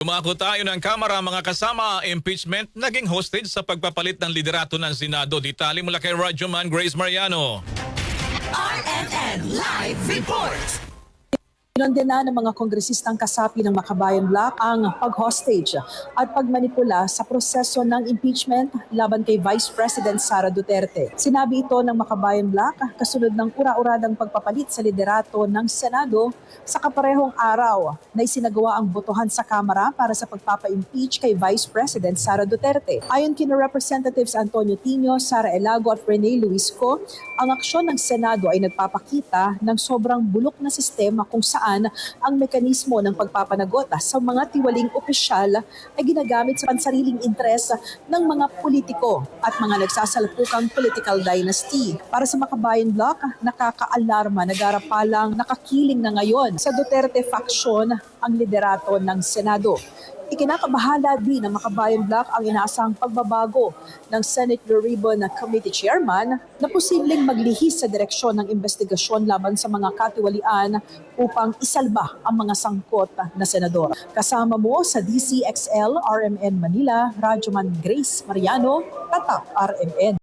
Umako tayo ng Kamara mga kasama, impeachment naging hostage sa pagpapalit ng liderato ng Senado. Ditali mula kay Radyoman Grace Mariano. RNN Live Report! Pinondena ng mga kongresistang kasapi ng Makabayan Bloc ang pag-hostage at pagmanipula sa proseso ng impeachment laban kay Vice President Sara Duterte. Sinabi ito ng Makabayan Bloc kasunod ng ura-uradang pagpapalit sa liderato ng Senado sa kaparehong araw na isinagawa ang botohan sa Kamara para sa pagpapa-impeach kay Vice President Sara Duterte. Ayon kina Representatives Antonio Tino, Sara Elago at Rene Luisco, ang aksyon ng Senado ay nagpapakita ng sobrang bulok na sistema kung saan ang mekanismo ng pagpapanagot sa mga tiwaling opisyal ay ginagamit sa pansariling interes ng mga politiko at mga nagsasalukang political dynasty. Para sa Makabayan Bloc, nakakaalarma, nagarapalang nakakiling na ngayon sa Duterte faction ang liderato ng Senado. Ikinakabahala din ng Makabayan Bloc ang inaasahang pagbabago ng Senate Blue Ribbon Committee Chairman na posibleng maglihis sa direksyon ng investigasyon laban sa mga katiwalian upang isalba ang mga sangkot na senador. Kasama mo sa DCXL RMN Manila, Radyoman Grace Mariano, Tatak RMN.